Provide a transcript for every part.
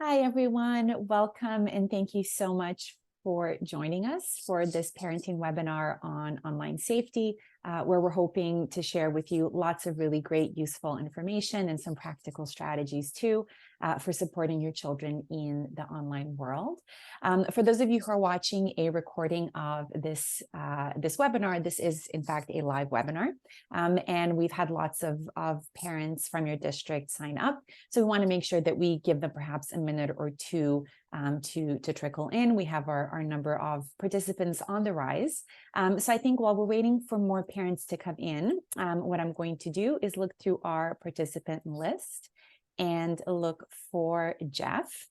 Hi, everyone. Welcome and thank you so much for joining us for this parenting webinar on online safety, where we're hoping to share with you lots of really great, useful information and some practical strategies too for supporting your children in the online world. For those of you who are watching a recording of this webinar, this is in fact a live webinar, and we've had lots of parents from your district sign up. So we want to make sure that we give them perhaps a minute or two to trickle in. We have our number of participants on the rise. So I think while we're waiting for more parents to come in, what I'm going to do is look through our participant list and look for Jeff.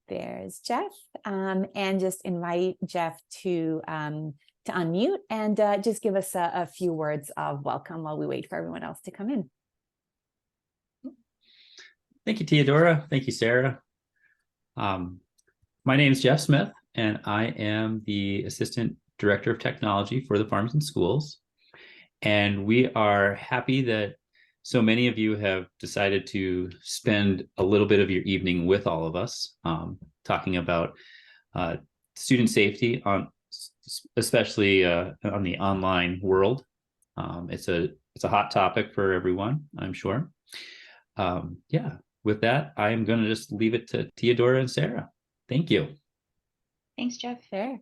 There's Jeff, and just invite Jeff to unmute and just give us a few words of welcome while we wait for everyone else to come in. Thank you, Theodora. Thank you, Sarah. My name is Jeff Smith, and I am the Assistant Director of Technology for the Farmington Schools. And we are happy that so many of you have decided to spend a little bit of your evening with all of us, talking about student safety, especially on the online world. It's a hot topic for everyone, I'm sure. Yeah. With that, I'm going to just leave it to Theodora and Sarah. Thank you. Thanks, Jeff. Sure.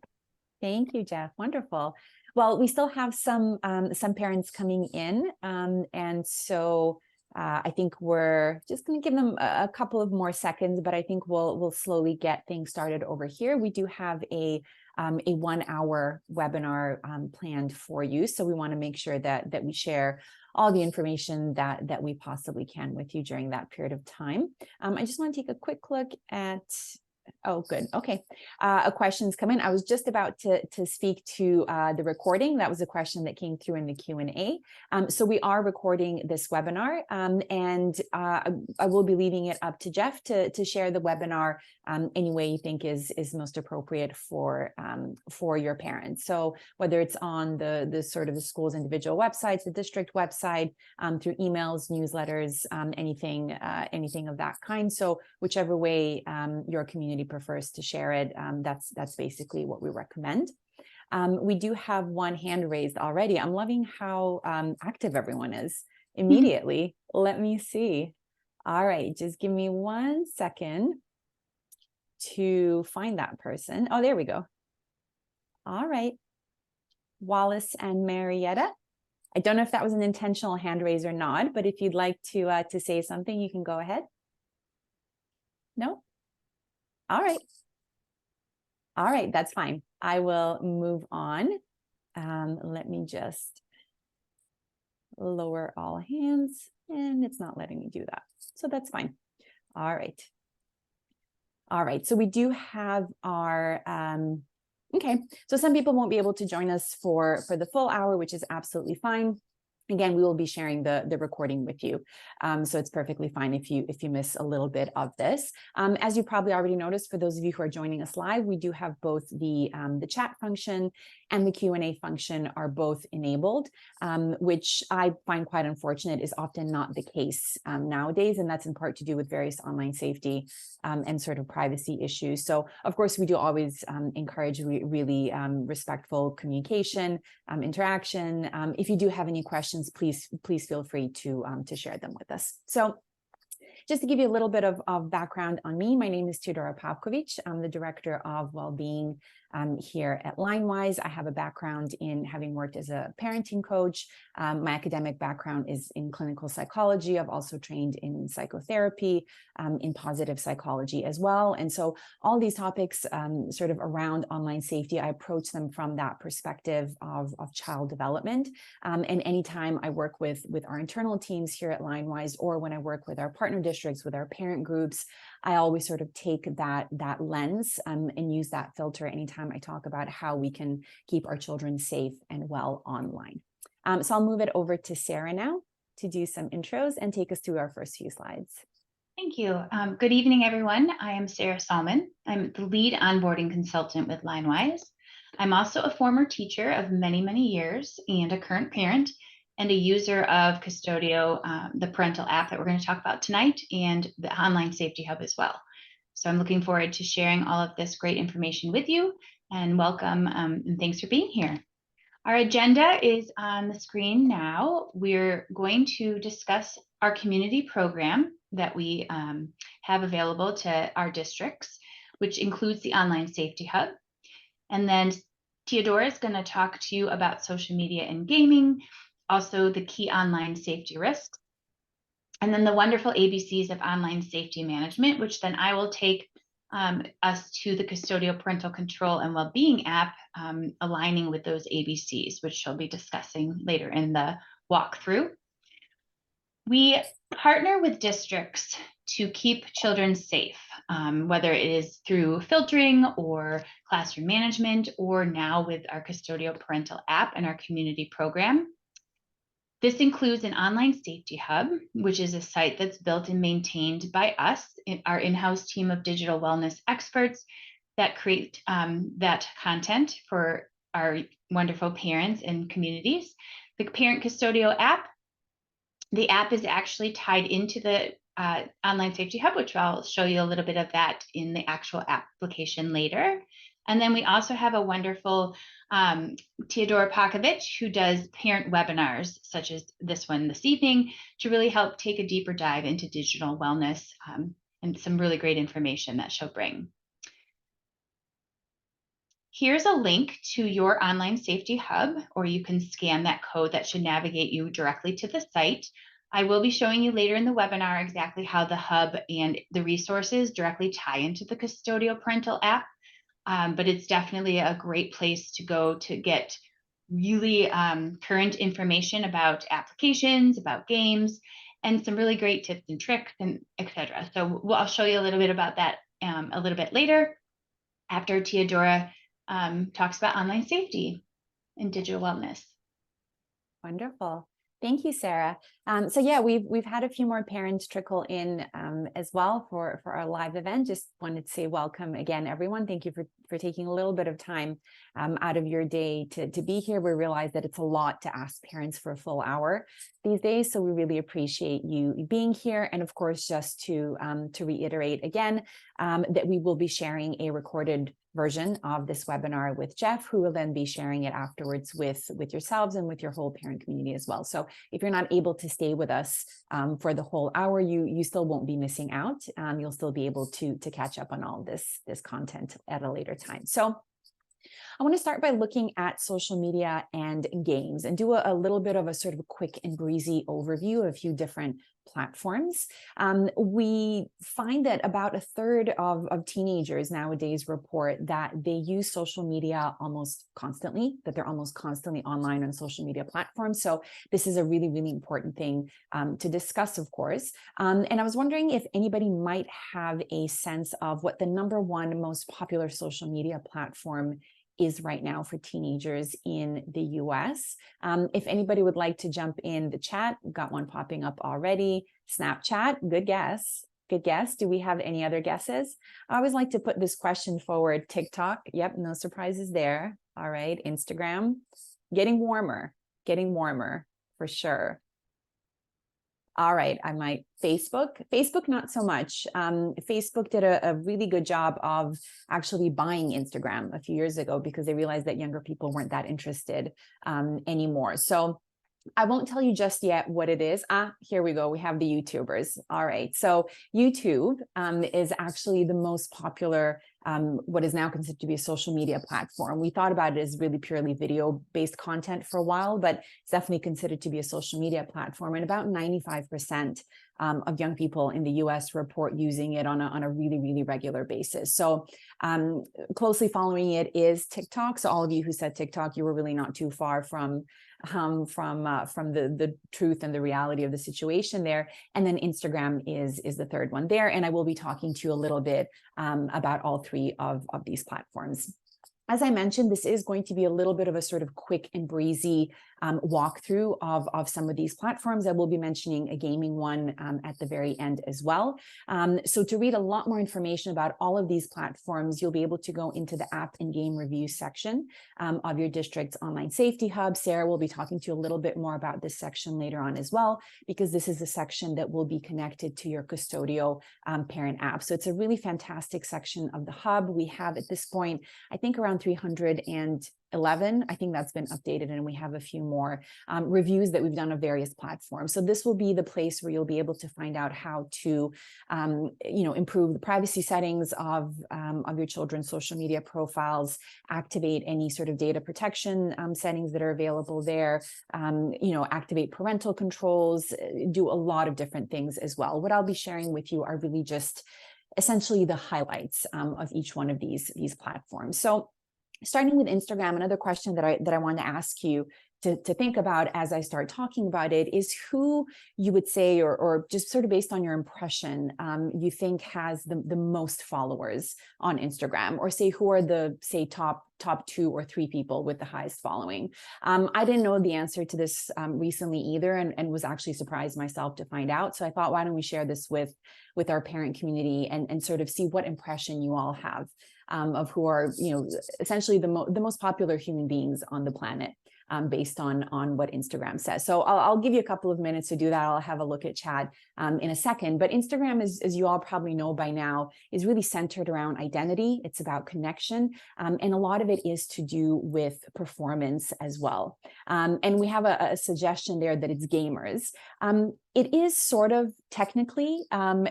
Thank you, Jeff. Wonderful. Well, we still have some parents coming in, and so I think we're just going to give them a couple of more seconds, but I think we'll slowly get things started over here. We do have a 1-hour webinar planned for you, so we want to make sure that we share all the information that we possibly can with you during that period of time. I just want to take a quick look at. Oh, good. Okay. A question's come in. I was just about to speak to the recording. That was a question that came through in the Q&A. So we are recording this webinar, and I will be leaving it up to Jeff to share the webinar any way you think is most appropriate for your parents. So whether it's on the sort of the school's individual websites, the district website, through emails, newsletters, anything of that kind. So whichever way your community prefers to share it, that's basically what we recommend. We do have one hand raised already. I'm loving how active everyone is immediately. Let me see. All right, just give me 1 second to find that person. Oh, there we go. All right. Wallace and Marietta. I don't know if that was an intentional hand raise or not, but if you'd like to say something, you can go ahead. No? All right. All right, that's fine. I will move on. Let me just lower all hands, and it's not letting me do that. So that's fine. All right. All right, so we do have our, okay. So some people won't be able to join us for the full hour, which is absolutely fine. Again, we will be sharing the recording with you. So it's perfectly fine if you miss a little bit of this. As you probably already noticed, for those of you who are joining us live, we do have both the chat function and the Q&A function are both enabled, which I find quite unfortunate is often not the case nowadays. And that's in part to do with various online safety and sort of privacy issues. So of course, we do always encourage really respectful communication, interaction. If you do have any questions, please feel free to share them with us. So just to give you a little bit of background on me, my name is Theodora Pavkovic. I'm the Director of Wellbeing here at Linewise. I have a background in having worked as a parenting coach. My academic background is in clinical psychology. I've also trained in psychotherapy, in positive psychology as well. And so all these topics sort of around online safety, I approach them from that perspective of child development. And anytime I work with our internal teams here at Linewise, or when I work with our partner districts, with our parent groups, I always sort of take that lens and use that filter anytime I talk about how we can keep our children safe and well online. So I'll move it over to Sarah now to do some intros and take us through our first few slides. Thank you. Good evening, everyone. I am Sarah Salmon. I'm the lead onboarding consultant with Linewise. I'm also a former teacher of many, many years and a current parent and a user of Custodio, the parental app that we're going to talk about tonight, and the Online Safety Hub as well. So I'm looking forward to sharing all of this great information with you, and welcome, and thanks for being here. Our agenda is on the screen now. We're going to discuss our community program that we have available to our districts, which includes the Online Safety Hub. And then Teodora is going to talk to you about social media and gaming, also the key online safety risks, and then the wonderful ABCs of online safety management, which then I will take us to the custodial parental control and well-being app, aligning with those ABCs, which she'll be discussing later in the walkthrough. We partner with districts to keep children safe, whether it is through filtering or classroom management, or now with our custodial parental app and our community program. This includes an online safety hub, which is a site that's built and maintained by us, our in-house team of digital wellness experts that create that content for our wonderful parents and communities. The Parent Custodial app, the app is actually tied into the online safety hub, which I'll show you a little bit of that in the actual application later. And then we also have a wonderful Teodora Pakovich, who does parent webinars, such as this one this evening, to really help take a deeper dive into digital wellness, and some really great information that she'll bring. Here's a link to your online safety hub, or you can scan that code that should navigate you directly to the site. I will be showing you later in the webinar exactly how the hub and the resources directly tie into the custodial parental app. But it's definitely a great place to go to get really current information about applications, about games, and some really great tips and tricks, and etc. So I'll show you a little bit about that a little bit later, after Teodora talks about online safety and digital wellness. Wonderful. Thank you, Sarah. So yeah, we've had a few more parents trickle in as well for our live event. Just wanted to say welcome again, everyone. Thank you for taking a little bit of time out of your day to be here. We realize that it's a lot to ask parents for a full hour these days, so we really appreciate you being here. And of course, just to reiterate again, that we will be sharing a recorded version of this webinar with Jeff, who will then be sharing it afterwards with yourselves and with your whole parent community as well. So if you're not able to stay with us for the whole hour, you still won't be missing out. You'll still be able to catch up on all this content at a later time. So I want to start by looking at social media and games and do a little bit of a sort of a quick and breezy overview of a few different platforms. We find that about a third of teenagers nowadays report that they use social media almost constantly, that they're almost constantly online on social media platforms. So this is a really, really important thing to discuss, of course. And I was wondering if anybody might have a sense of what the #1 most popular social media platform is right now for teenagers in the US. If anybody would like to jump in the chat, we've got one popping up already. Snapchat, good guess. Good guess. Do we have any other guesses? I always like to put this question forward. TikTok, yep, no surprises there. All right, Instagram, getting warmer for sure. All right, I might Facebook, not so much. Facebook did a really good job of actually buying Instagram a few years ago because they realized that younger people weren't that interested anymore. So I won't tell you just yet what it is. Here we go. We have the YouTubers. All right. So YouTube is actually the most popular, what is now considered to be a social media platform. We thought about it as really purely video-based content for a while, but it's definitely considered to be a social media platform. And about 95% of young people in the US report using it on a really, really regular basis. So closely following it is TikTok. So all of you who said TikTok, you were really not too far from the truth and the reality of the situation there. And then Instagram is the third one there. And I will be talking to you a little bit about all three of these platforms. As I mentioned, this is going to be a little bit of a sort of quick and breezy walkthrough of some of these platforms. I will be mentioning a gaming one at the very end as well. So to read a lot more information about all of these platforms, you'll be able to go into the app and game review section of your district's online safety hub. Sarah will be talking to you a little bit more about this section later on as well, because this is the section that will be connected to your custodial parent app. So it's a really fantastic section of the hub. We have at this point, I think around 311. I think that's been updated, and we have a few more reviews that we've done of various platforms. So this will be the place where you'll be able to find out how to, improve the privacy settings of your children's social media profiles, activate any sort of data protection settings that are available there, activate parental controls, do a lot of different things as well. What I'll be sharing with you are really just essentially the highlights of each one of these platforms. So starting with Instagram, another question that I want to ask you to think about as I start talking about it is who you would say, or just sort of based on your impression, you think has the most followers on Instagram, or say who are the top 2 or 3 people with the highest following. I didn't know the answer to this recently either, and was actually surprised myself to find out. So I thought, why don't we share this with our parent community and sort of see what impression you all have of who are, essentially the most popular human beings on the planet. Based on what Instagram says. So I'll give you a couple of minutes to do that. I'll have a look at chat in a second. But Instagram, as you all probably know by now, is really centered around identity. It's about connection. And a lot of it is to do with performance as well. And we have a suggestion there that it's gamers. It is sort of technically,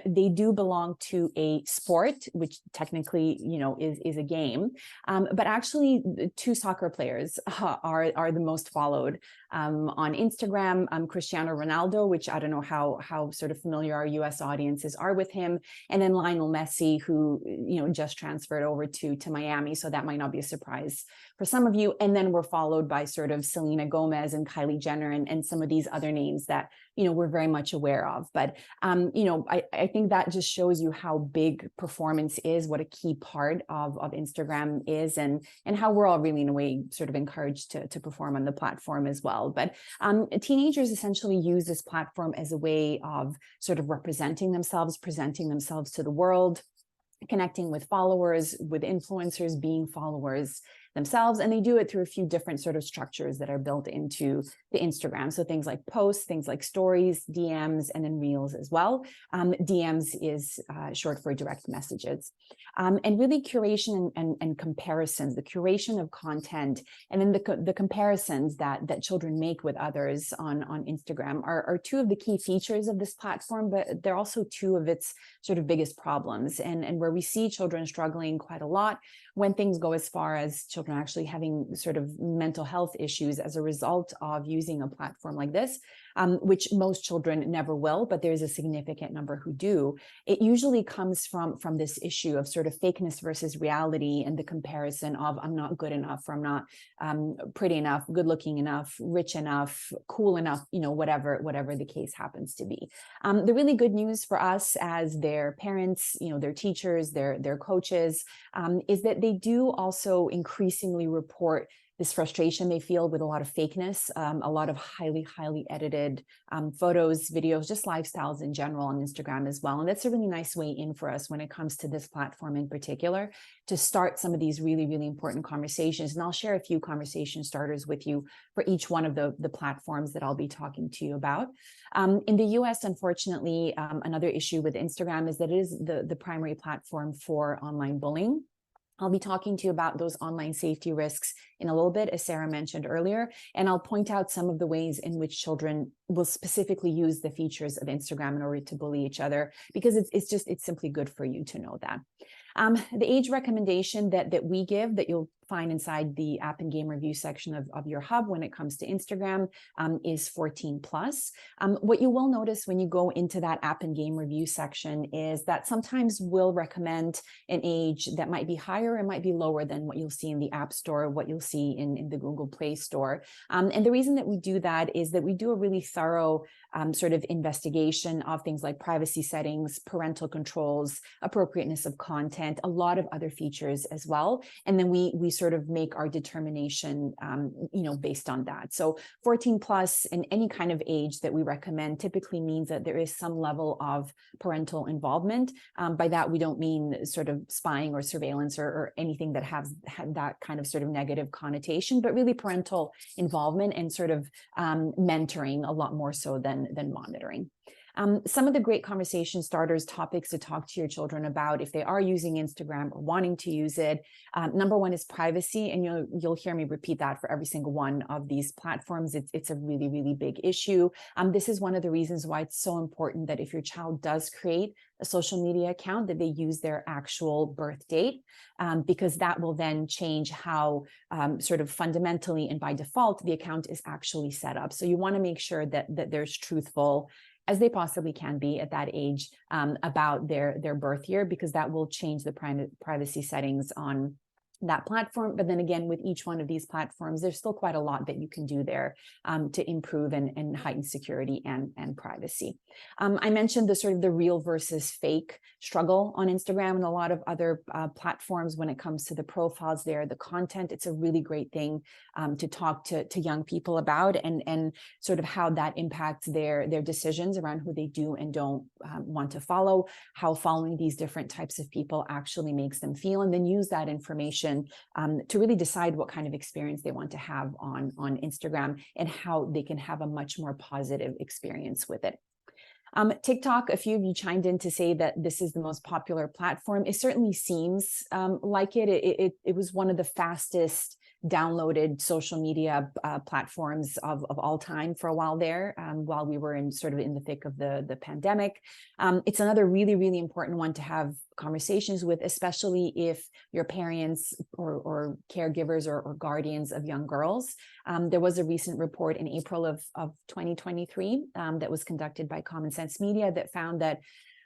they do belong to a sport, which technically, is a game. But actually, 2 soccer players are the most followed on Instagram. Cristiano Ronaldo, which I don't know how sort of familiar our US audiences are with him, and then Lionel Messi, who just transferred over to Miami, so that might not be a surprise for some of you. And then we're followed by sort of Selena Gomez and Kylie Jenner and some of these other names that we're very much aware of. But I think that just shows you how big performance is, what a key part of Instagram is, and how we're all really in a way sort of encouraged to perform on the platform as well. But teenagers essentially use this platform as a way of sort of representing themselves, presenting themselves to the world, connecting with followers, with influencers, being followers themselves. And they do it through a few different sort of structures that are built into the Instagram. So things like posts, things like stories, DMs, and then reels as well. DMs is short for direct messages. And really curation and comparisons, the curation of content, and then the comparisons that children make with others on Instagram are 2 of the key features of this platform, but they're also 2 of its sort of biggest problems, and where we see children struggling quite a lot when things go as far as children actually having sort of mental health issues as a result of using a platform like this, which most children never will, but there's a significant number who do. It usually comes from this issue of sort of fakeness versus reality, and the comparison of I'm not good enough, or I'm not pretty enough, good looking enough, rich enough, cool enough, whatever the case happens to be. The really good news for us as their parents, their teachers, their coaches, is that they do also increasingly report this frustration they feel with a lot of fakeness, a lot of highly edited photos, videos, just lifestyles in general on Instagram as well. And that's a really nice way in for us when it comes to this platform in particular, to start some of these really important conversations. And I'll share a few conversation starters with you for each one of the platforms that I'll be talking to you about. In the US, unfortunately, another issue with Instagram is that it is the primary platform for online bullying. I'll be talking to you about those online safety risks in a little bit, as Sarah mentioned earlier, and I'll point out some of the ways in which children will specifically use the features of Instagram in order to bully each other, because it's simply good for you to know that. The age recommendation that we give, that you'll find inside the app and game review section of your hub when it comes to Instagram, is 14 plus. What you will notice when you go into that app and game review section is that sometimes we'll recommend an age that might be higher and might be lower than what you'll see in the App Store, what you'll see in the Google Play Store. And the reason that we do that is that we do a really thorough sort of investigation of things like privacy settings, parental controls, appropriateness of content, a lot of other features as well. And then we sort of make our determination, based on that. So 14 plus in any kind of age that we recommend typically means that there is some level of parental involvement. By that, we don't mean sort of spying or surveillance or anything that has had that kind of sort of negative connotation, but really parental involvement and sort of mentoring a lot more so than monitoring. Some of the great conversation starters, topics to talk to your children about if they are using Instagram or wanting to use it. Number one is privacy, and you'll hear me repeat that for every single one of these platforms. It's a really, really big issue. This is one of the reasons why it's so important that if your child does create a social media account, that they use their actual birth date, because that will then change how sort of fundamentally and by default the account is actually set up. So you want to make sure that there's truthful as they possibly can be at that age about their birth year, because that will change the privacy settings on that platform. But then again, with each one of these platforms, there's still quite a lot that you can do there to improve and heighten security and privacy. I mentioned the sort of the real versus fake struggle on Instagram and a lot of other platforms when it comes to the profiles there, the content. It's a really great thing to talk to young people about and sort of how that impacts their decisions around who they do and don't want to follow, how following these different types of people actually makes them feel, and then use that information to really decide what kind of experience they want to have on Instagram and how they can have a much more positive experience with it. TikTok, a few of you chimed in to say that this is the most popular platform. It certainly seems like it. It was one of the fastest downloaded social media platforms of all time for a while there, while we were in the thick of the pandemic. It's another really, really important one to have conversations with, especially if your parents or caregivers or guardians of young girls. There was a recent report in April of 2023 that was conducted by Common Sense Media that found that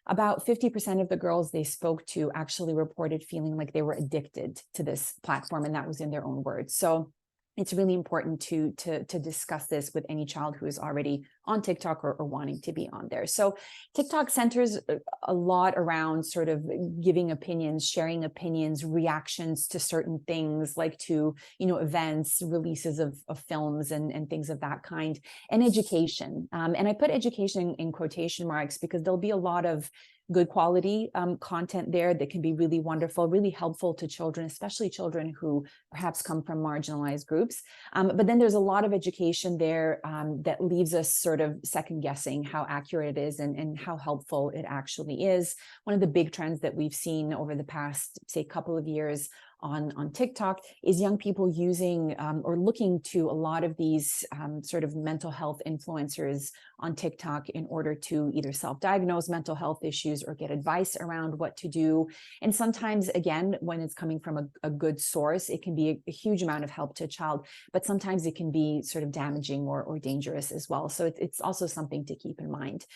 about 50% of the girls they spoke to actually reported feeling like they were addicted to this platform, and that was in their own words. So it's really important to discuss this with any child who is already on TikTok or wanting to be on there. So TikTok centers a lot around sort of giving opinions, sharing opinions, reactions to certain things, like to, events, releases of films and things of that kind, and education. And I put education in quotation marks because there'll be a lot of good quality content there that can be really wonderful, really helpful to children, especially children who perhaps come from marginalized groups. But then there's a lot of education there that leaves us sort of second guessing how accurate it is and how helpful it actually is. One of the big trends that we've seen over the past, say, couple of years on TikTok is young people using or looking to a lot of these sort of mental health influencers on TikTok in order to either self-diagnose mental health issues or get advice around what to do. And sometimes, again, when it's coming from a good source, it can be a huge amount of help to a child, but sometimes it can be sort of damaging or dangerous as well. So it's also something to keep in mind.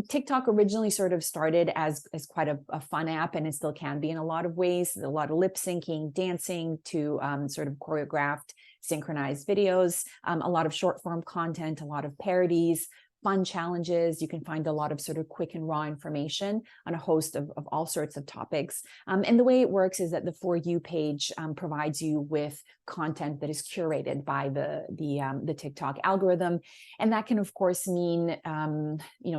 TikTok originally sort of started as quite a fun app, and it still can be in a lot of ways. A lot of lip syncing, dancing to sort of choreographed, synchronized videos, a lot of short form content, a lot of parodies, fun challenges. You can find a lot of sort of quick and raw information on a host of all sorts of topics. And the way it works is that the For You page provides you with content that is curated by the TikTok algorithm. And that can, of course, mean,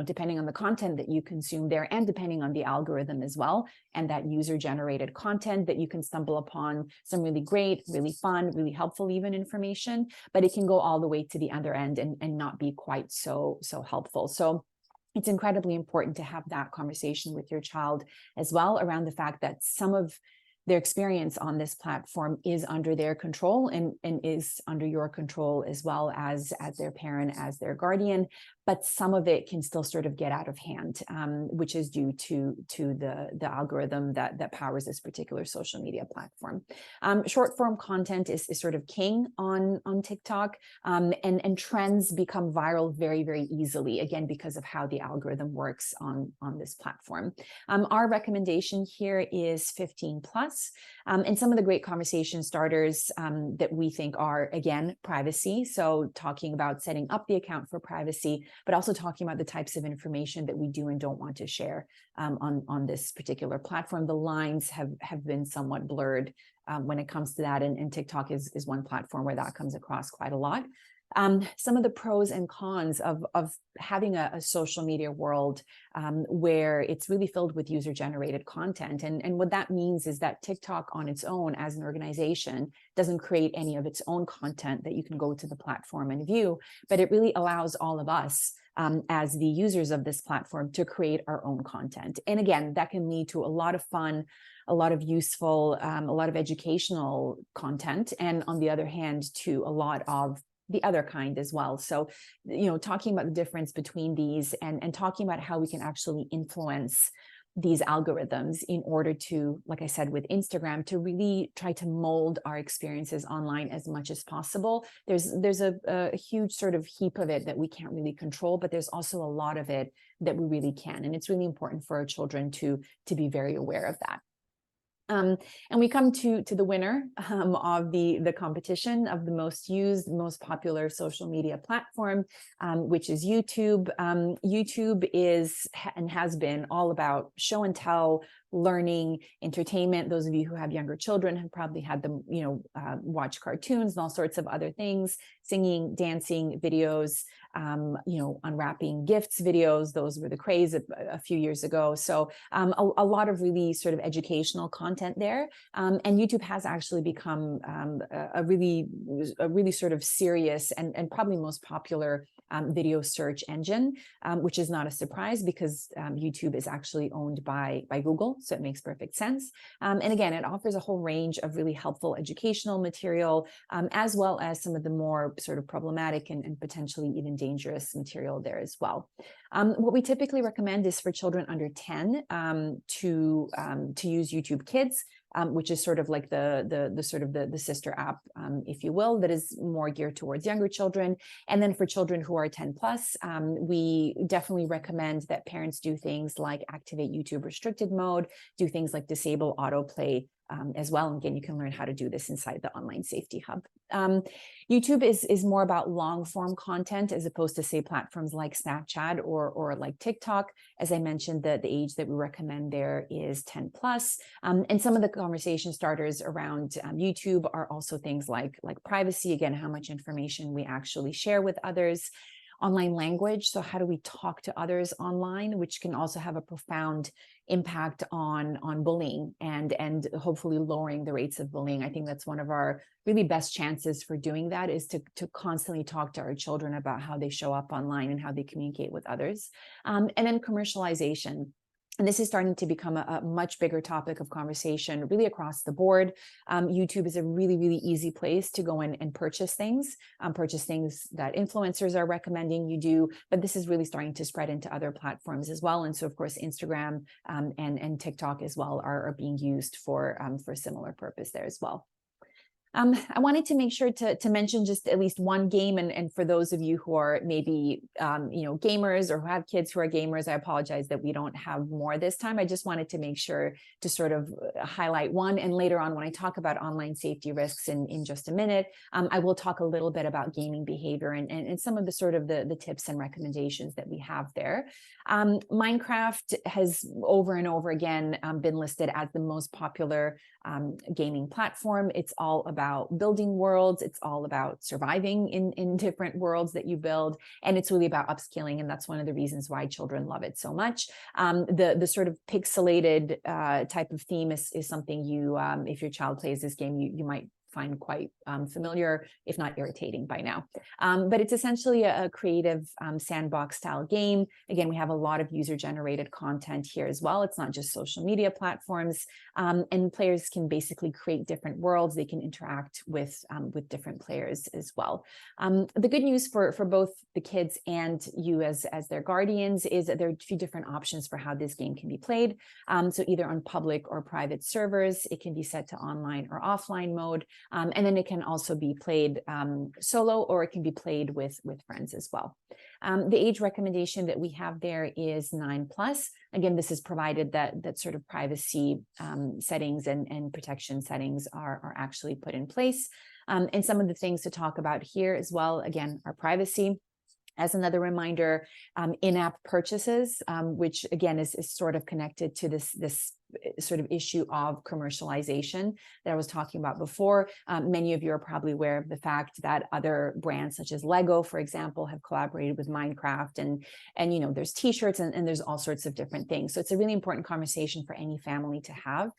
depending on the content that you consume there and depending on the algorithm as well, and that user-generated content, that you can stumble upon some really great, really fun, really helpful even information, but it can go all the way to the other end and not be quite so helpful. So it's incredibly important to have that conversation with your child as well around the fact that some of their experience on this platform is under their control and is under your control as well as their parent, as their guardian, but some of it can still sort of get out of hand, which is due to the algorithm that powers this particular social media platform. Short form content is sort of king on TikTok, and trends become viral very, very easily, again, because of how the algorithm works on this platform. Our recommendation here is 15 plus. And some of the great conversation starters that we think are, again, privacy. So talking about setting up the account for privacy, but also talking about the types of information that we do and don't want to share on this particular platform. The lines have been somewhat blurred when it comes to that. And TikTok is one platform where that comes across quite a lot. Some of the pros and cons of having a social media world where it's really filled with user-generated content. And what that means is that TikTok on its own as an organization doesn't create any of its own content that you can go to the platform and view, but it really allows all of us as the users of this platform to create our own content. And again, that can lead to a lot of fun, a lot of useful, a lot of educational content, and on the other hand, to a lot of the other kind as well. So, talking about the difference between these and talking about how we can actually influence these algorithms in order to, like I said, with Instagram, to really try to mold our experiences online as much as possible. There's a huge sort of heap of it that we can't really control, but there's also a lot of it that we really can. And it's really important for our children to be very aware of that. And we come to the winner of the competition of the most used, most popular social media platform, which is YouTube. YouTube is and has been all about show and tell, learning, entertainment. Those of you who have younger children have probably had them, watch cartoons and all sorts of other things, singing, dancing videos, unwrapping gifts videos. Those were the craze a few years ago. So a lot of really sort of educational content there. And YouTube has actually become a really sort of serious and probably most popular video search engine, which is not a surprise because YouTube is actually owned by Google. So it makes perfect sense. And again, it offers a whole range of really helpful educational material, as well as some of the more sort of problematic and potentially even dangerous material there as well. What we typically recommend is for children under 10 to use YouTube Kids, which is sort of like the sister app, if you will, that is more geared towards younger children. And then for children who are 10 plus, we definitely recommend that parents do things like activate YouTube restricted mode, do things like disable autoplay as well. And again, you can learn how to do this inside the Online Safety Hub. YouTube is more about long form content as opposed to, say, platforms like Snapchat or like TikTok. As I mentioned, the age that we recommend there is 10 plus. And some of the conversation starters around YouTube are also things like privacy, again, how much information we actually share with others. Online language, so how do we talk to others online, which can also have a profound impact on bullying and hopefully lowering the rates of bullying. I think that's one of our really best chances for doing that, is to constantly talk to our children about how they show up online and how they communicate with others. And then commercialization. And this is starting to become a much bigger topic of conversation really across the board. YouTube is a really, really easy place to go in and purchase things that influencers are recommending you do. But this is really starting to spread into other platforms as well. And so, of course, Instagram and TikTok as well are being used for similar purpose there as well. I wanted to make sure to mention just at least one game, and for those of you who are maybe gamers or who have kids who are gamers, I apologize that we don't have more this time. I just wanted to make sure to sort of highlight one, and later on when I talk about online safety risks in just a minute, I will talk a little bit about gaming behavior and some of the sort of the tips and recommendations that we have there. Minecraft has over and over again been listed as the most popular gaming platform. It's all about building worlds. It's all about surviving in different worlds that you build. And it's really about upskilling. And that's one of the reasons why children love it so much. The sort of pixelated type of theme is something you, if your child plays this game, you might find quite familiar, if not irritating by now. But it's essentially a creative sandbox style game. Again, we have a lot of user-generated content here as well. It's not just social media platforms, and players can basically create different worlds. They can interact with different players as well. The good news for both the kids and you as their guardians is that there are a few different options for how this game can be played. So either on public or private servers, it can be set to online or offline mode. And then it can also be played solo, or it can be played with friends as well. The age recommendation that we have there is 9+. Again, this is provided that sort of privacy settings and protection settings are actually put in place. And some of the things to talk about here as well, again, are privacy. As another reminder, in-app purchases, which again is sort of connected to this sort of issue of commercialization that I was talking about before. Many of you are probably aware of the fact that other brands such as Lego, for example, have collaborated with Minecraft, and you know, there's t-shirts and there's all sorts of different things. So it's a really important conversation for any family to have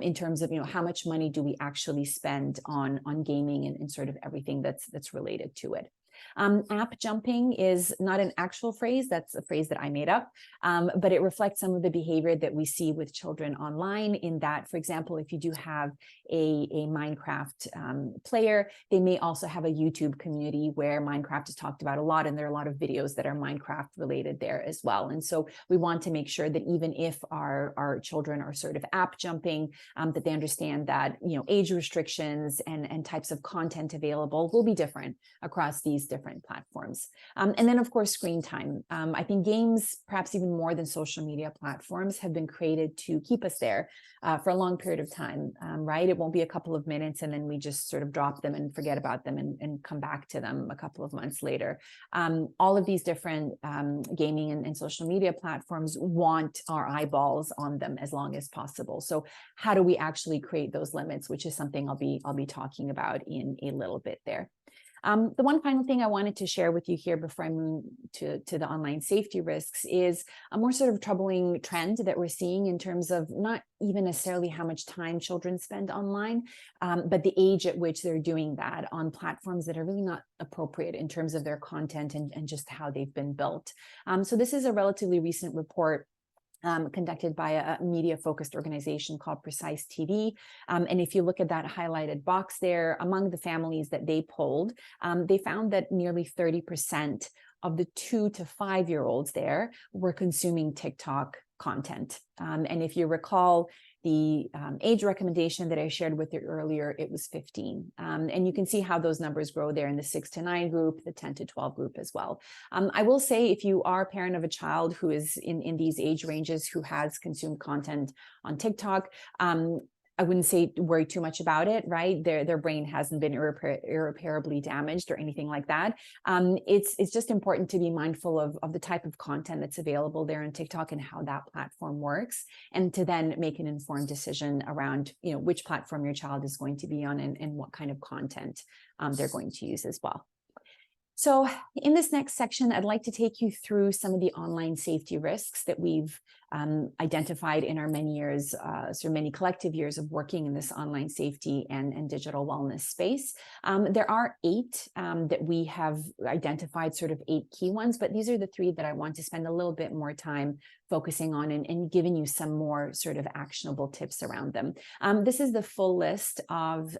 in terms of, you know, how much money do we actually spend on gaming and sort of everything that's related to it. App jumping is not an actual phrase, that's a phrase that I made up, but it reflects some of the behavior that we see with children online, in that, for example, if you do have a Minecraft player, they may also have a YouTube community where Minecraft is talked about a lot, and there are a lot of videos that are Minecraft related there as well. And so we want to make sure that even if our children are sort of app jumping, that they understand that, you know, age restrictions and types of content available will be different across these different platforms. And then, of course, screen time. I think games, perhaps even more than social media platforms, have been created to keep us there for a long period of time, right? It won't be a couple of minutes and then we just sort of drop them and forget about them and come back to them a couple of months later. All of these different gaming and social media platforms want our eyeballs on them as long as possible. So how do we actually create those limits, which is something I'll be talking about in a little bit there. The one final thing I wanted to share with you here before I move to the online safety risks is a more sort of troubling trend that we're seeing in terms of not even necessarily how much time children spend online, but the age at which they're doing that on platforms that are really not appropriate in terms of their content and just how they've been built. So this is a relatively recent report conducted by a media-focused organization called Precise TV. And if you look at that highlighted box there, among the families that they polled, they found that nearly 30% of the 2 to 5-year-olds there were consuming TikTok content. And if you recall, the age recommendation that I shared with you earlier, it was 15. And you can see how those numbers grow there in the 6 to 9 group, the 10 to 12 group as well. I will say, if you are a parent of a child who is in these age ranges who has consumed content on TikTok, I wouldn't say worry too much about it, right? Their brain hasn't been irreparably damaged or anything like that. It's just important to be mindful of the type of content that's available there on TikTok and how that platform works, and to then make an informed decision around, you know, which platform your child is going to be on and what kind of content they're going to use as well. So in this next section, I'd like to take you through some of the online safety risks that we've identified in our many collective years of working in this online safety and digital wellness space. There are 8 that we have identified, sort of 8 key ones, but these are the 3 that I want to spend a little bit more time focusing on and giving you some more sort of actionable tips around them. This is the full list of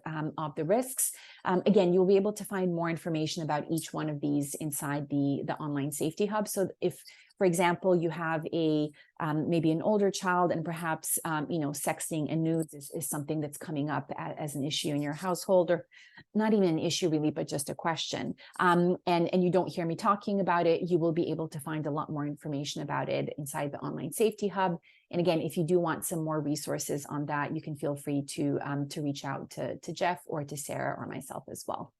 the risks. Again, you'll be able to find more information about each one of these inside the Online Safety Hub. So if, for example, you have maybe an older child and perhaps you know, sexting and nudes is something that's coming up as an issue in your household, or not even an issue really, but just a question, and you don't hear me talking about it, you will be able to find a lot more information about it inside the Online Safety Hub. And again, if you do want some more resources on that, you can feel free to reach out to Jeff or to Sarah or myself as well.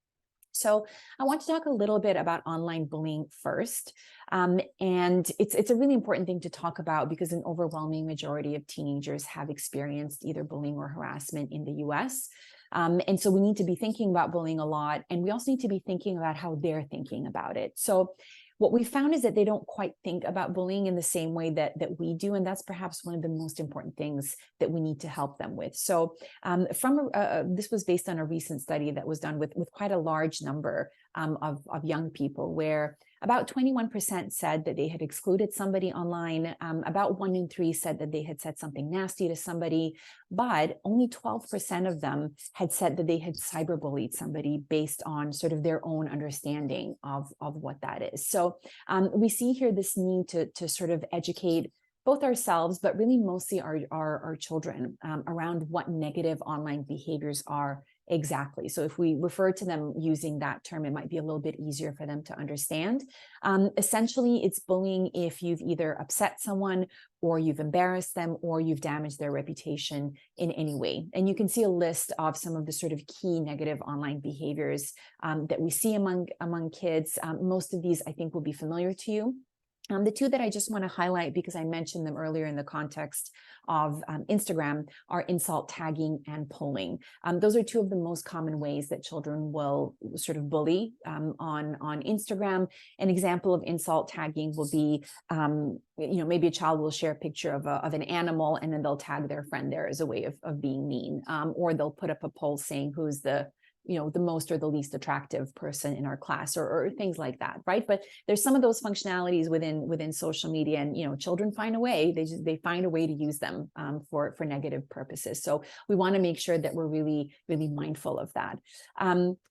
So I want to talk a little bit about online bullying first. And it's a really important thing to talk about because an overwhelming majority of teenagers have experienced either bullying or harassment in the US. And so we need to be thinking about bullying a lot. And we also need to be thinking about how they're thinking about it. So what we found is that they don't quite think about bullying in the same way that we do. And that's perhaps one of the most important things that we need to help them with. So this was based on a recent study that was done with quite a large number of young people, where about 21% said that they had excluded somebody online. About 1 in 3 said that they had said something nasty to somebody, but only 12% of them had said that they had cyberbullied somebody based on sort of their own understanding of what that is. So we see here this need to sort of educate both ourselves, but really mostly our children around what negative online behaviors are exactly. So if we refer to them using that term, it might be a little bit easier for them to understand. Essentially, it's bullying if you've either upset someone, or you've embarrassed them, or you've damaged their reputation in any way. And you can see a list of some of the sort of key negative online behaviors that we see among kids. Most of these, I think, will be familiar to you. The two that I just want to highlight, because I mentioned them earlier in the context of Instagram, are insult tagging and polling. Those are two of the most common ways that children will sort of bully on Instagram. An example of insult tagging will be, maybe a child will share a picture of an animal, and then they'll tag their friend there as a way of being mean, or they'll put up a poll saying who's the most or the least attractive person in our class, or things like that, right? But there's some of those functionalities within social media, and children find a way. They find a way to use them for negative purposes. So we want to make sure that we're really, really mindful of that.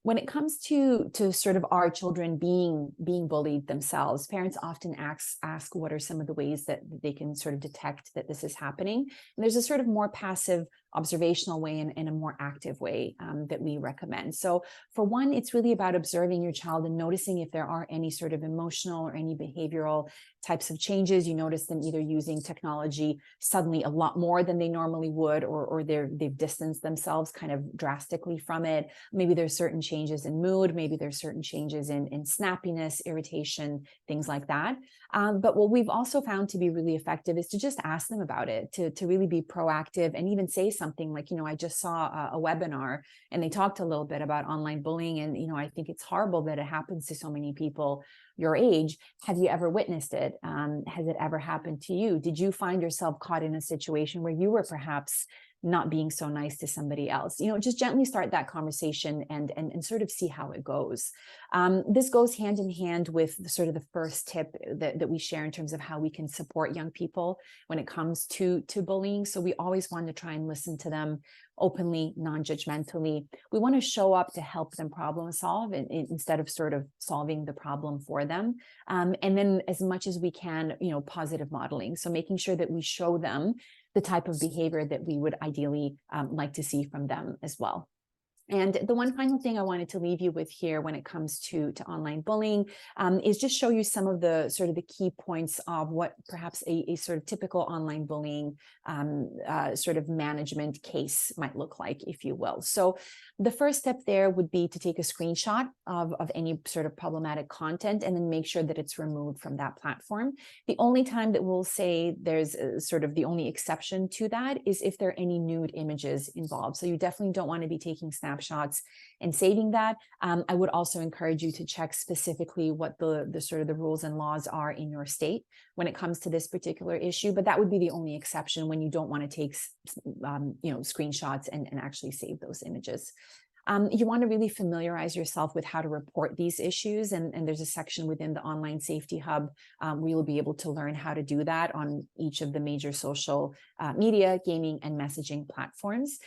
When it comes to sort of our children being bullied themselves, parents often ask what are some of the ways that they can sort of detect that this is happening. And there's a sort of more passive observational way and a more active way that we recommend. So for one, it's really about observing your child and noticing if there are any sort of emotional or any behavioral types of changes. You notice them either using technology suddenly a lot more than they normally would, or they've distanced themselves kind of drastically from it. Maybe there's certain changes in mood, maybe there's certain changes in snappiness, irritation, things like that. But what we've also found to be really effective is to just ask them about it, to really be proactive, and even say something like, I just saw a webinar and they talked a little bit about online bullying, and I think it's horrible that it happens to so many people your age. Have you ever witnessed it? Has it ever happened to you? Did you find yourself caught in a situation where you were perhaps not being so nice to somebody else? Just gently start that conversation and sort of see how it goes. This goes hand in hand with the first tip that we share in terms of how we can support young people when it comes to bullying. So we always want to try and listen to them openly, non-judgmentally. We want to show up to help them problem solve instead of sort of solving the problem for them. And then as much as we can, positive modeling. So making sure that we show them the type of behavior that we would ideally like to see from them as well. And the one final thing I wanted to leave you with here when it comes to online bullying is just show you some of the sort of the key points of what perhaps a sort of typical online bullying sort of management case might look like, if you will. So the first step there would be to take a screenshot of any sort of problematic content and then make sure that it's removed from that platform. The only time that we'll say there's sort of the only exception to that is if there are any nude images involved. So you definitely don't want to be taking snapshots and saving that. I would also encourage you to check specifically what the sort of the rules and laws are in your state when it comes to this particular issue, but that would be the only exception when you don't want to take screenshots and actually save those images. You want to really familiarize yourself with how to report these issues. And there's a section within the Online Safety Hub where you'll be able to learn how to do that on each of the major social media, gaming, and messaging platforms.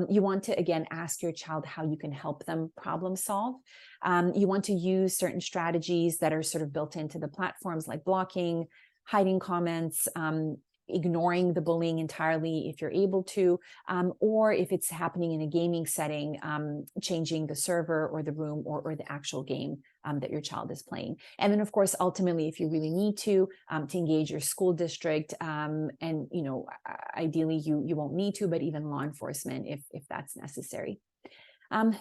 You want to, again, ask your child how you can help them problem solve. You want to use certain strategies that are sort of built into the platforms, like blocking, hiding comments, ignoring the bullying entirely if you're able to, or if it's happening in a gaming setting, changing the server or the room or the actual game that your child is playing. And then, of course, ultimately, if you really need to engage your school district, and ideally you won't need to, but even law enforcement if that's necessary.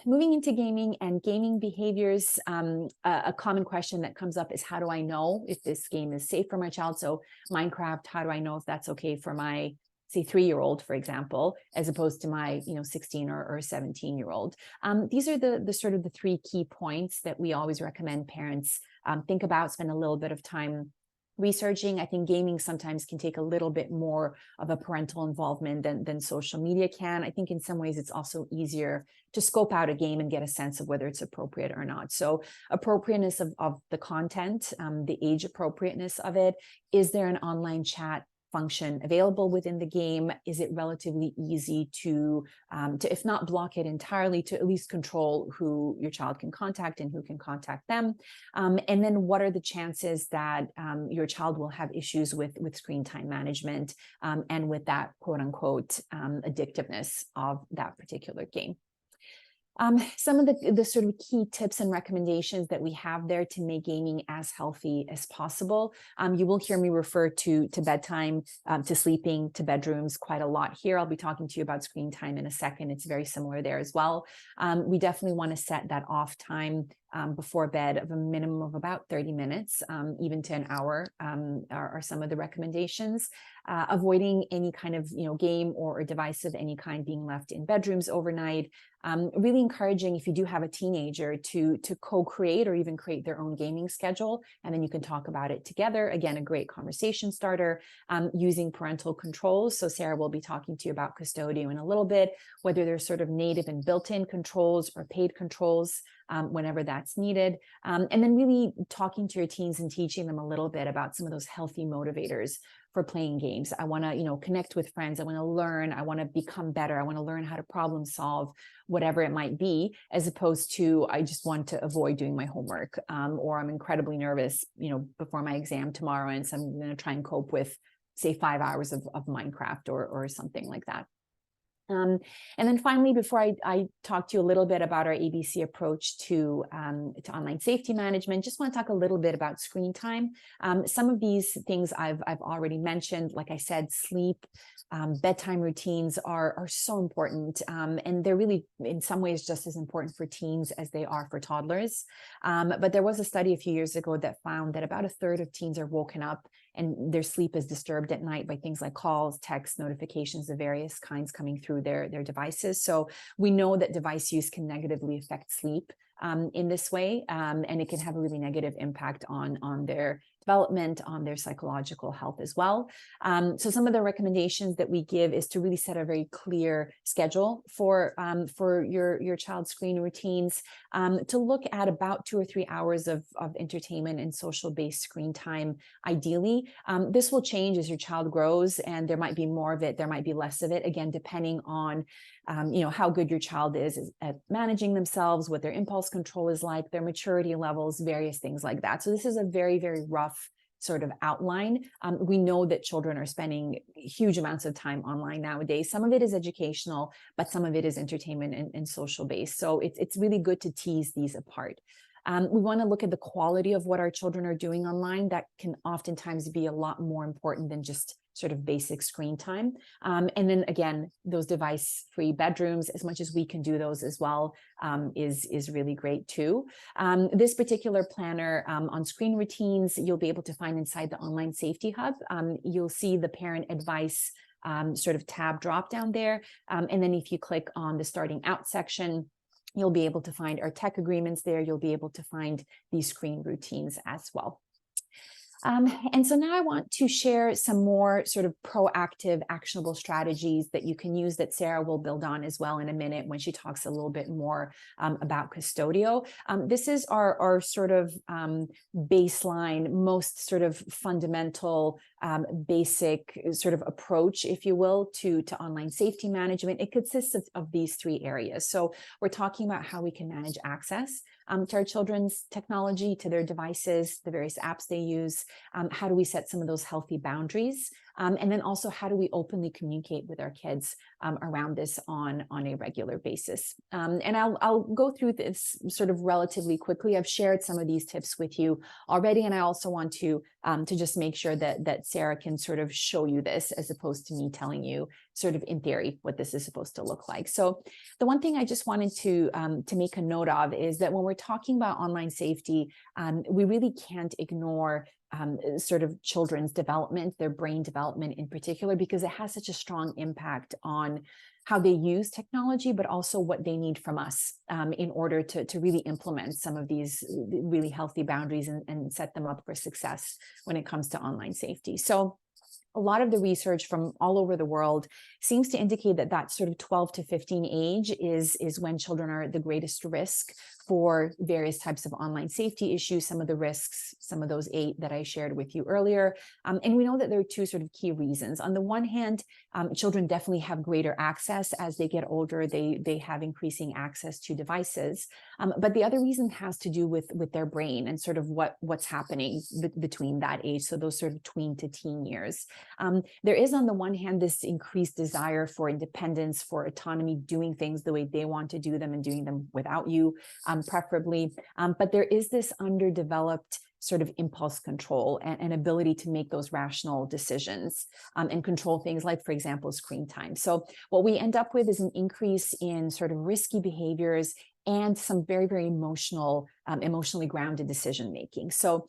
Moving into gaming and gaming behaviors, a common question that comes up is, how do I know if this game is safe for my child? So Minecraft, how do I know if that's okay for my, say, 3-year-old, for example, as opposed to my 16 or 17-year-old? These are the sort of the 3 key points that we always recommend parents think about, spend a little bit of time researching. I think gaming sometimes can take a little bit more of a parental involvement than social media can. I think in some ways it's also easier to scope out a game and get a sense of whether it's appropriate or not. So appropriateness of the content, the age appropriateness of it. Is there an online chat function available within the game? Is it relatively easy to if not block it entirely, to at least control who your child can contact and who can contact them? And then what are the chances that your child will have issues with screen time management and with that quote unquote addictiveness of that particular game? Some of the sort of key tips and recommendations that we have there to make gaming as healthy as possible. You will hear me refer to bedtime, to sleeping, to bedrooms quite a lot here. I'll be talking to you about screen time in a second. It's very similar there as well. We definitely want to set that off time before bed of a minimum of about 30 minutes, even to an hour are some of the recommendations. Avoiding any kind of game or device of any kind being left in bedrooms overnight. Really encouraging, if you do have a teenager, to co-create or even create their own gaming schedule, and then you can talk about it together. Again, a great conversation starter. Using parental controls. So Sarah will be talking to you about Qustodio in a little bit, whether they're sort of native and built-in controls or paid controls, whenever that's needed. And then really talking to your teens and teaching them a little bit about some of those healthy motivators for playing games. I want to, connect with friends. I want to learn. I want to become better. I want to learn how to problem solve, whatever it might be, as opposed to, I just want to avoid doing my homework, or I'm incredibly nervous, before my exam tomorrow, and so I'm going to try and cope with, say, 5 hours of Minecraft or something like that. And then finally, before I talk to you a little bit about our ABC approach to online safety management, just want to talk a little bit about screen time. Some of these things I've already mentioned. Like I said, sleep, bedtime routines are so important, and they're really in some ways just as important for teens as they are for toddlers. But there was a study a few years ago that found that about a third of teens are woken up and their sleep is disturbed at night by things like calls, texts, notifications of various kinds coming through their devices. So we know that device use can negatively affect sleep in this way, and it can have a really negative impact on their development, on their psychological health as well. So some of the recommendations that we give is to really set a very clear schedule for your child's screen routines, to look at about 2 or 3 hours of entertainment and social-based screen time, ideally. This will change as your child grows, and there might be more of it, there might be less of it, again, depending on how good your child is at managing themselves, what their impulse control is like, their maturity levels, various things like that. So this is a very, very rough sort of outline. We know that children are spending huge amounts of time online nowadays. Some of it is educational, but some of it is entertainment and social based. So it's really good to tease these apart. We want to look at the quality of what our children are doing online. That can oftentimes be a lot more important than just sort of basic screen time. And then again, those device-free bedrooms, as much as we can do those as well, is really great too. This particular planner on screen routines, you'll be able to find inside the Online Safety Hub. You'll see the parent advice sort of tab drop down there. And then if you click on the starting out section, you'll be able to find our tech agreements there. You'll be able to find these screen routines as well. And so now I want to share some more sort of proactive, actionable strategies that you can use that Sarah will build on as well in a minute when she talks a little bit more about Qustodio. This is our sort of baseline, most sort of fundamental, basic sort of approach, if you will, to online safety management. It consists of these 3 areas. So we're talking about how we can manage access to our children's technology, to their devices, the various apps they use. How do we set some of those healthy boundaries? And then also, how do we openly communicate with our kids around this on a regular basis? And I'll go through this sort of relatively quickly. I've shared some of these tips with you already, and I also want to just make sure that Sarah can sort of show you this, as opposed to me telling you sort of in theory what this is supposed to look like. So the one thing I just wanted to make a note of is that when we're talking about online safety, we really can't ignore sort of children's development, their brain development in particular, because it has such a strong impact on how they use technology, but also what they need from us in order to really implement some of these really healthy boundaries and set them up for success when it comes to online safety. So a lot of the research from all over the world seems to indicate that sort of 12 to 15 age is when children are at the greatest risk for various types of online safety issues, some of the risks, some of those 8 that I shared with you earlier. And we know that there are 2 sort of key reasons. On the one hand, children definitely have greater access as they get older. They have increasing access to devices. But the other reason has to do with their brain and sort of what's happening between that age, so those sort of tween to teen years. There is, on the one hand, this increased desire for independence, for autonomy, doing things the way they want to do them and doing them without you, preferably. But there is this underdeveloped sort of impulse control and ability to make those rational decisions and control things like, for example, screen time. So what we end up with is an increase in sort of risky behaviors and some very, very emotionally grounded decision making. So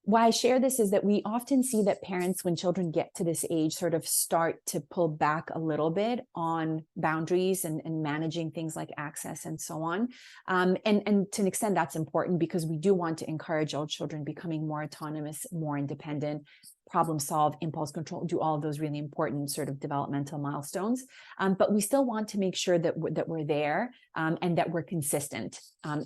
why I share this is that we often see that parents, when children get to this age, sort of start to pull back a little bit on boundaries and managing things like access and so on. And to an extent, that's important because we do want to encourage all children becoming more autonomous, more independent, problem solve, impulse control, do all of those really important sort of developmental milestones. But we still want to make sure that we're there and that we're consistent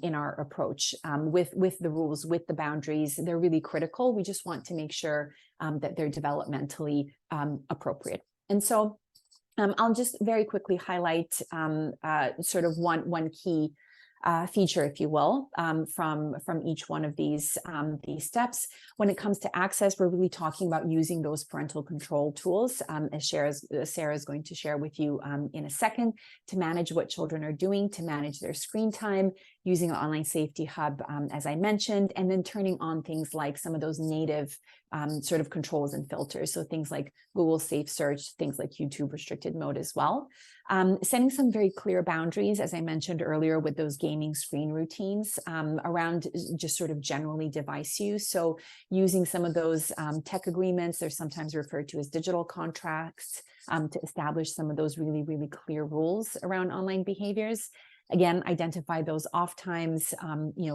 in our approach with the rules, with the boundaries. They're really critical. We just want to make sure that they're developmentally appropriate. And so I'll just very quickly highlight sort of one key feature, if you will, from each one of these steps. When it comes to access, we're really talking about using those parental control tools, as Sarah is going to share with you in a second, to manage what children are doing, to manage their screen time, using the Online Safety Hub, as I mentioned, and then turning on things like some of those native sort of controls and filters. So things like Google Safe Search, things like YouTube restricted mode as well. Setting some very clear boundaries, as I mentioned earlier, with those gaming screen routines around just sort of generally device use. So using some of those tech agreements, they're sometimes referred to as digital contracts, to establish some of those really, really clear rules around online behaviors. Again, identify those off times.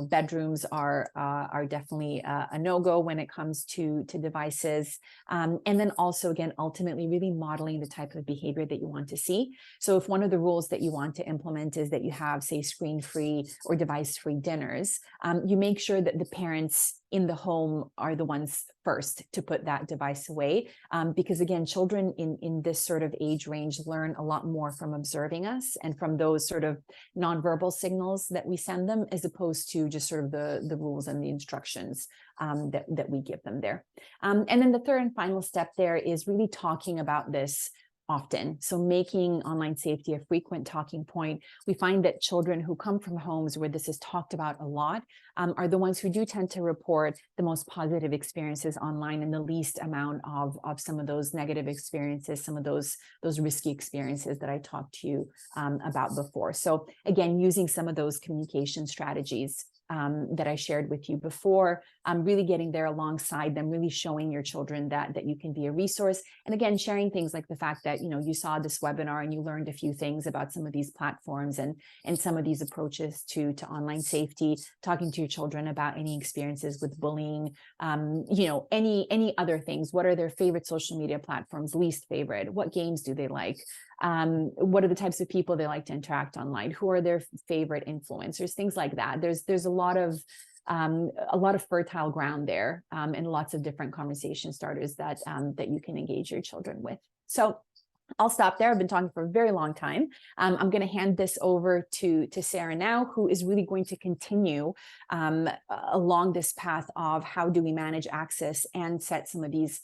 Bedrooms are definitely a no-go when it comes to devices. And then also, again, ultimately really modeling the type of behavior that you want to see. So if one of the rules that you want to implement is that you have, say, screen-free or device-free dinners, you make sure that the parents in the home are the ones first to put that device away. Because again, children in this sort of age range learn a lot more from observing us and from those sort of nonverbal signals that we send them, as opposed to just sort of the rules and the instructions that we give them there. And then the third and final step there is really talking about this often. So making online safety a frequent talking point. We find that children who come from homes where this is talked about a lot are the ones who do tend to report the most positive experiences online and the least amount of some of those negative experiences, some of those risky experiences that I talked to you about before. So again, using some of those communication strategies that I shared with you before, really getting there alongside them, really showing your children that you can be a resource. And again, sharing things like the fact that, you saw this webinar and you learned a few things about some of these platforms and some of these approaches to online safety, talking to your children about any experiences with bullying, any other things. What are their favorite social media platforms, least favorite? What games do they like? What are the types of people they like to interact online? Who are their favorite influencers? Things like that. There's a lot of fertile ground there, and lots of different conversation starters that you can engage your children with. So I'll stop there. I've been talking for a very long time. I'm going to hand this over to Sarah now, who is really going to continue along this path of how do we manage access and set some of these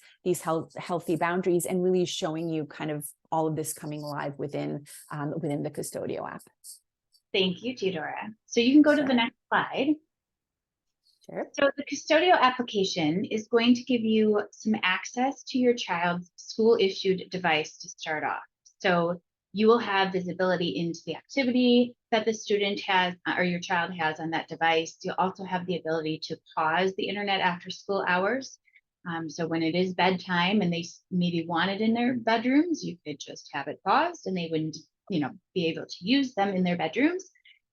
healthy boundaries, and really showing you kind of all of this coming live within the Qustodio app. Thank you, Teodora. So you can go to the next slide. Sure. So the Qustodio application is going to give you some access to your child's school-issued device to start off. So you will have visibility into the activity that the student has or your child has on that device. You'll also have the ability to pause the internet after school hours. So when it is bedtime and they maybe want it in their bedrooms, you could just have it paused and they wouldn't, be able to use them in their bedrooms.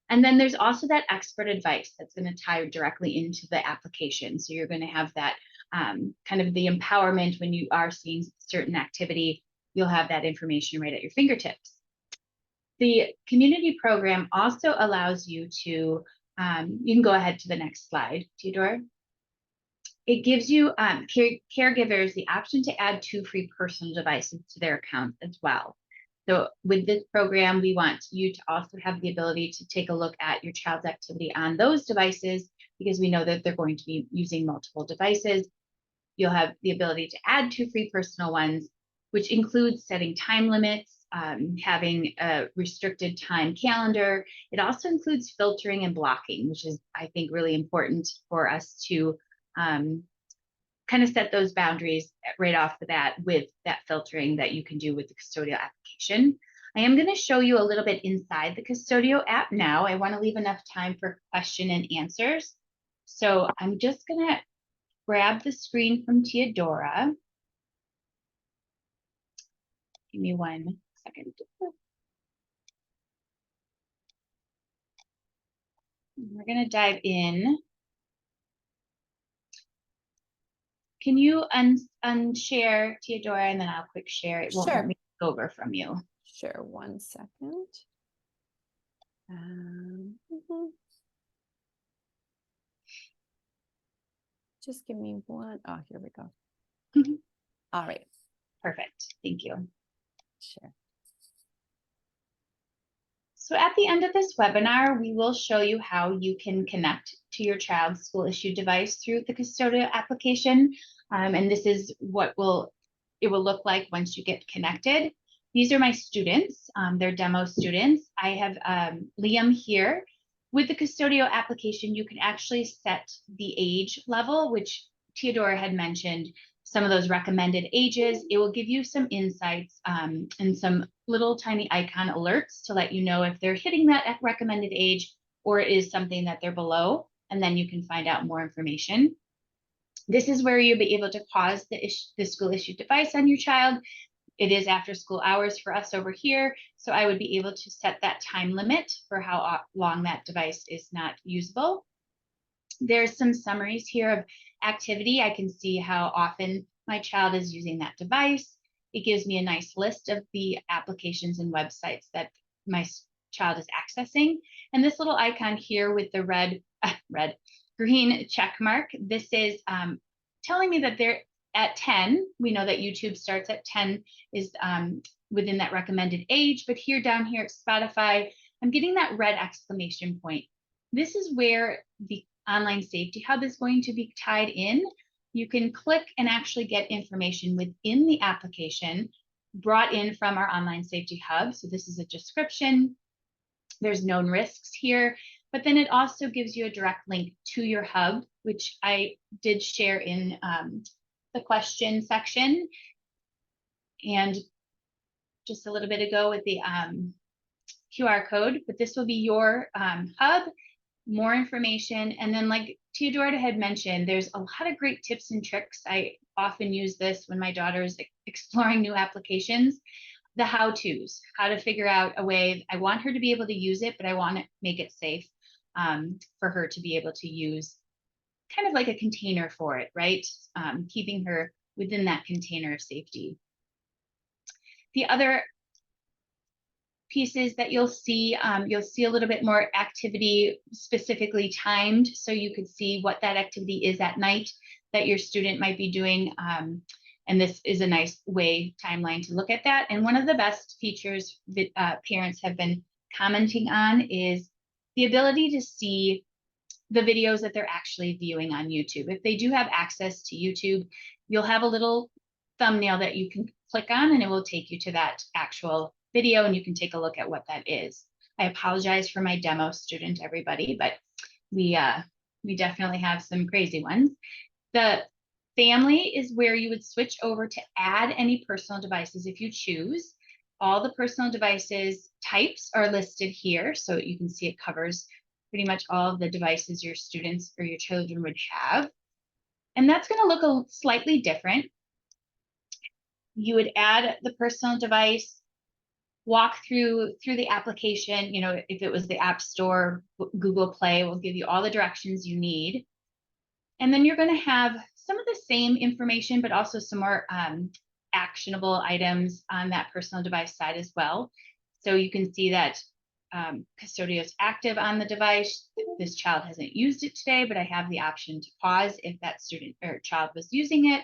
And then there's also that expert advice that's going to tie directly into the application. So you're going to have that kind of the empowerment when you are seeing certain activity, you'll have that information right at your fingertips. The community program also allows you to, you can go ahead to the next slide, Teodora. It gives you caregivers the option to add 2 free personal devices to their account as well. So with this program, we want you to also have the ability to take a look at your child's activity on those devices, because we know that they're going to be using multiple devices. You'll have the ability to add 2 free personal ones, which includes setting time limits, having a restricted time calendar. It also includes filtering and blocking, which is, I think, really important for us to kind of set those boundaries right off the bat with that filtering that you can do with the Custodio application. I am going to show you a little bit inside the Custodio app now. I want to leave enough time for question and answers. So I'm just going to grab the screen from Teodora. Give me 1 second. We're going to dive in. Can you unshare, Teodora, and then I'll quick share. It won't let Sure. me take over from you. Sure, 1 second. Just give me one. Oh, here we go. Mhm. All right. Perfect. Thank you. Sure. So at the end of this webinar, we will show you how you can connect to your child's school issued device through the Custodio application. And this is what it will look like once you get connected. These are my students. They're demo students. I have Liam here. With the Custodio application, you can actually set the age level, which Teodora had mentioned, some of those recommended ages. It will give you some insights and some little tiny icon alerts to let you know if they're hitting that recommended age or it is something that they're below, and then you can find out more information. This is where you'll be able to pause the school issued device on your child. It is after school hours for us over here, so I would be able to set that time limit for how long that device is not usable. There's some summaries here of activity. I can see how often my child is using that device. It gives me a nice list of the applications and websites that my child is accessing. And this little icon here with the green check mark, this is telling me that they're at 10. We know that YouTube starts at 10 is within that recommended age, but down here at Spotify, I'm getting that red exclamation point. This is where the Online Safety Hub is going to be tied in. You can click and actually get information within the application brought in from our Online Safety Hub. So this is a description. There's known risks here, but then it also gives you a direct link to your hub, which I did share in the question section. And just a little bit ago with the QR code, but this will be your hub. More information. And then like Teodora had mentioned, there's a lot of great tips and tricks. I often use this when my daughter is exploring new applications, the how-tos, how to figure out a way. I want her to be able to use it, but I want to make it safe for her to be able to use kind of like a container for it, right? Keeping her within that container of safety. The other pieces that you'll see a little bit more activity specifically timed, so you could see what that activity is at night that your student might be doing. And this is a nice timeline to look at that. And one of the best features that parents have been commenting on is the ability to see the videos that they're actually viewing on YouTube. If they do have access to YouTube, you'll have a little thumbnail that you can click on and it will take you to that actual video and you can take a look at what that is. I apologize for my demo student, everybody, but we definitely have some crazy ones. The family is where you would switch over to add any personal devices if you choose. All the personal devices types are listed here, so you can see it covers pretty much all of the devices your students or your children would have. And that's going to look slightly different. You would add the personal device, walk through the application. You know, if it was the App Store, Google Play will give you all the directions you need. And then you're going to have some of the same information, but also some more actionable items on that personal device side as well. So you can see that Custodio is active on the device. This child hasn't used it today, but I have the option to pause if that student or child was using it.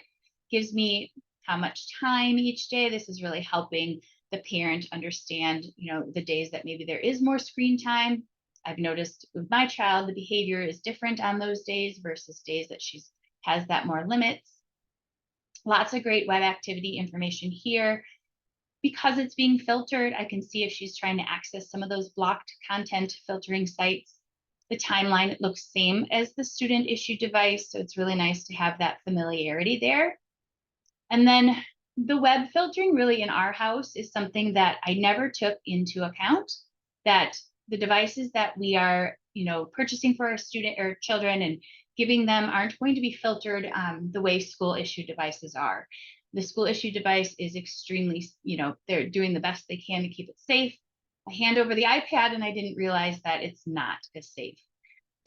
Gives me how much time each day. This is really helping the parent understand, you know, the days that maybe there is more screen time. I've noticed with my child, the behavior is different on those days versus days that she has that more limits. Lots of great web activity information here. Because it's being filtered, I can see if she's trying to access some of those blocked content filtering sites. The timeline, it looks same as the student issued device, so it's really nice to have that familiarity there. And then the web filtering really in our house is something that I never took into account, that the devices that we are, purchasing for our student or children and giving them aren't going to be filtered the way school issued devices are. The school issued device is extremely, they're doing the best they can to keep it safe. I hand over the iPad and I didn't realize that it's not as safe.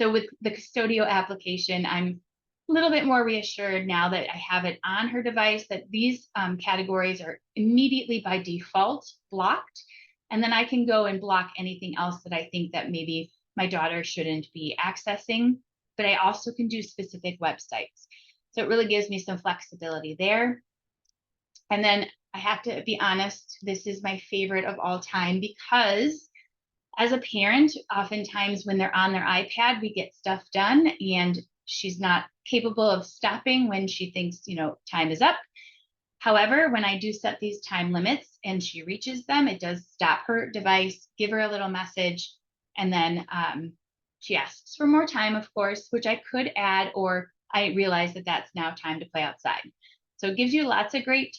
So with the Custodio application, I'm a little bit more reassured now that I have it on her device that these categories are immediately by default blocked. And then I can go and block anything else that I think that maybe my daughter shouldn't be accessing, but I also can do specific websites. So it really gives me some flexibility there. And then I have to be honest, this is my favorite of all time because as a parent, oftentimes when they're on their iPad, we get stuff done and she's not capable of stopping when she thinks, time is up. However, when I do set these time limits and she reaches them, it does stop her device, give her a little message, and then she asks for more time, of course, which I could add, or I realize that that's now time to play outside. So it gives you lots of great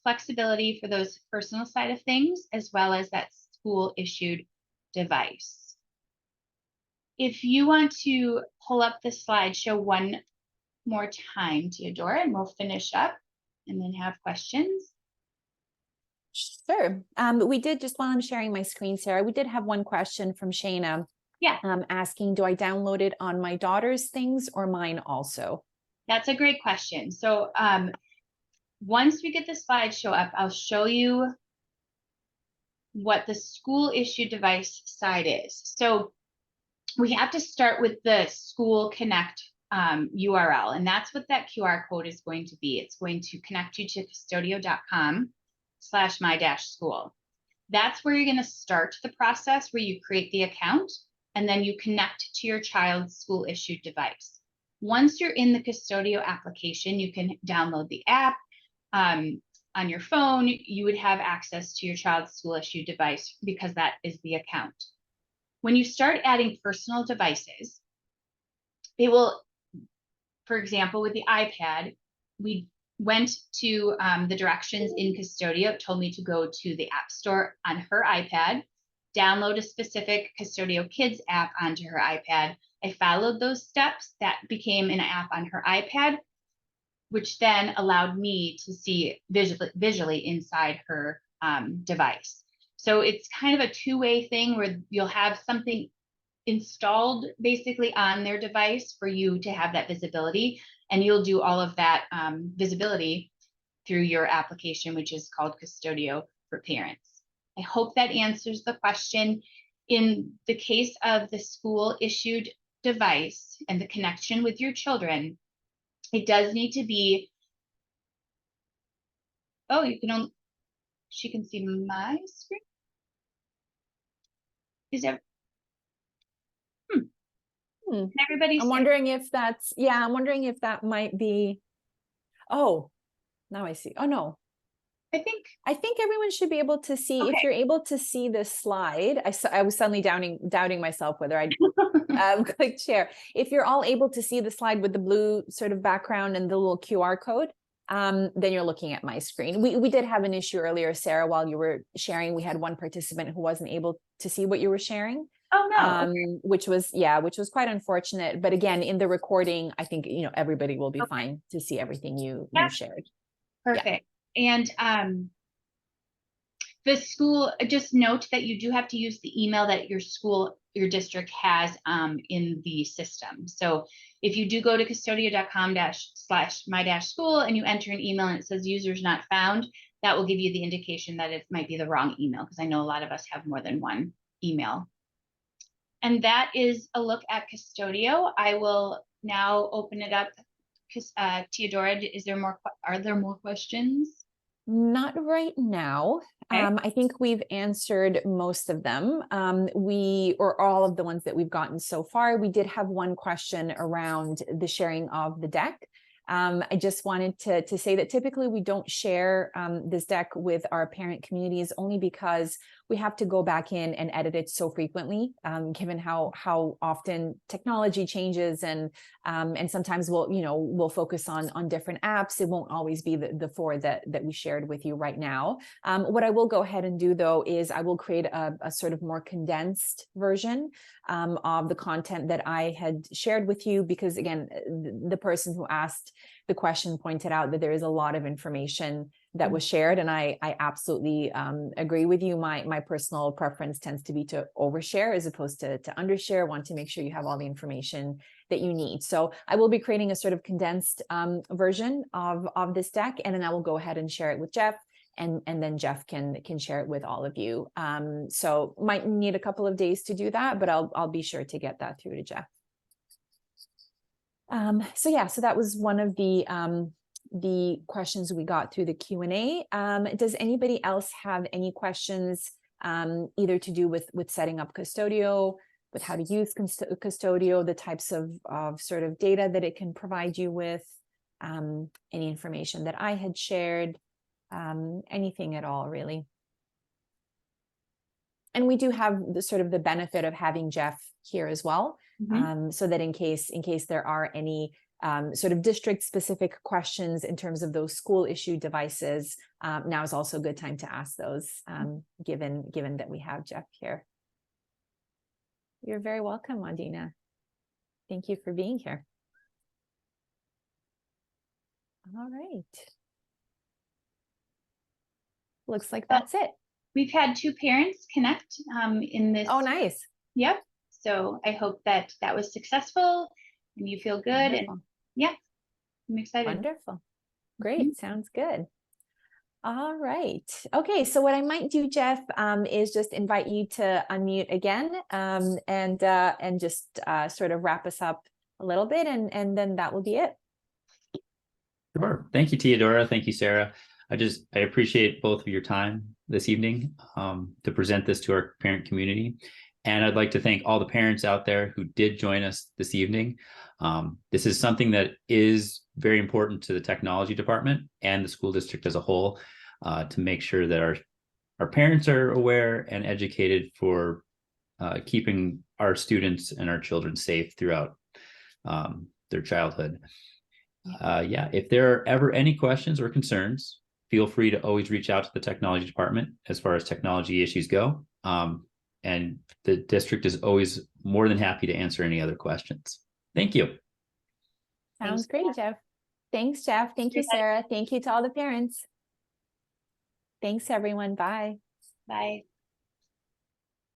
flexibility for those personal side of things, as well as that school issued device. If you want to pull up the slideshow one more time, Teodora, and we'll finish up and then have questions. Sure. We did, just while I'm sharing my screen, Sarah, we did have one question from Shayna. Yeah. Asking, do I download it on my daughter's things or mine also? That's a great question. So once we get the slideshow up, I'll show you what the school issued device side is. So we have to start with the School Connect URL, and that's what that QR code is going to be. It's going to connect you to custodio.com/my-school. That's where you're going to start the process where you create the account and then you connect to your child's school issued device. Once you're in the Custodio application, you can download the app. On your phone, you would have access to your child's school issued device because that is the account. When you start adding personal devices, it will, for example, with the iPad, we went to the directions in Custodio. It told me to go to the App Store on her iPad, download a specific Custodio Kids app onto her iPad. I followed those steps. That became an app on her iPad, which then allowed me to see visually inside her device. So it's kind of a two-way thing where you'll have something installed basically on their device for you to have that visibility, and you'll do all of that visibility through your application, which is called Custodio for Parents. I hope that answers the question. In the case of the school issued device and the connection with your children, it does need to be, oh, you can only, she can see my screen. Is that, Can everybody I'm wondering if that's, yeah, I'm wondering if that might be, oh, now I see. Oh, no. I think everyone should be able to see, if you're able to see this slide. I was suddenly doubting myself whether I'd click share. If you're all able to see the slide with the blue sort of background and the little QR code, then you're looking at my screen. We did have an issue earlier, Sarah, while you were sharing. We had one participant who wasn't able to see what you were sharing. Oh, no. Which was quite unfortunate. But again, in the recording, I think, everybody will be fine to see everything you shared. Perfect. Yeah. And the school, just note that you do have to use the email that your district has in the system. So if you do go to custodio.com/my-school and you enter an email and it says users not found, that will give you the indication that it might be the wrong email, because I know a lot of us have more than one email. And that is a look at Custodio. I will now open it up. Teodora, are there more questions? Not right now. Okay. I think we've answered most of them. Or all of the ones that we've gotten so far. We did have one question around the sharing of the deck. I just wanted to say that typically we don't share this deck with our parent communities, only because we have to go back in and edit it so frequently, given how often technology changes, and sometimes we'll focus on different apps. It won't always be the four that we shared with you right now. What I will go ahead and do, though, is I will create a sort of more condensed version of the content that I had shared with you, because again, the person who asked the question pointed out that there is a lot of information that was shared, and I absolutely agree with you. My personal preference tends to be to overshare as opposed to undershare. Want to make sure you have all the information that you need. So I will be creating a sort of condensed version of this deck, and then I will go ahead and share it with Jeff, and then Jeff can share it with all of you. So might need a couple of days to do that, but I'll be sure to get that through to Jeff. So yeah, so that was one of the questions we got through the Q&A. Does anybody else have any questions, either to do with setting up Qustodio, with how to use Qustodio, the types of sort of data that it can provide you with, any information that I had shared, anything at all, really? And we do have the sort of the benefit of having Jeff here as well, so that in case there are any sort of district specific questions in terms of those school issued devices, now is also a good time to ask those, given that we have Jeff here. You're very welcome, Adina. Thank you for being here. All right. Looks like that's it. We've had 2 parents connect in this. Oh, nice. Yep. So I hope that was successful and you feel good. Wonderful. And yeah, I'm excited. Wonderful. Great. Sounds good. All right. Okay. So what I might do, Jeff, is just invite you to unmute again, and just sort of wrap us up a little bit, and then that will be it. Sure. Thank you, Teodora. Thank you, Sarah. I appreciate both of your time this evening to present this to our parent community. And I'd like to thank all the parents out there who did join us this evening. This is something that is very important to the technology department and the school district as a whole, to make sure that our parents are aware and educated for keeping our students and our children safe throughout their childhood. Yeah, if there are ever any questions or concerns, feel free to always reach out to the technology department as far as technology issues go. And the district is always more than happy to answer any other questions. Thank you. Sounds great, Jeff. Thanks, Jeff. Thank you, Sarah. Thank you to all the parents. Thanks, everyone. Bye. Bye.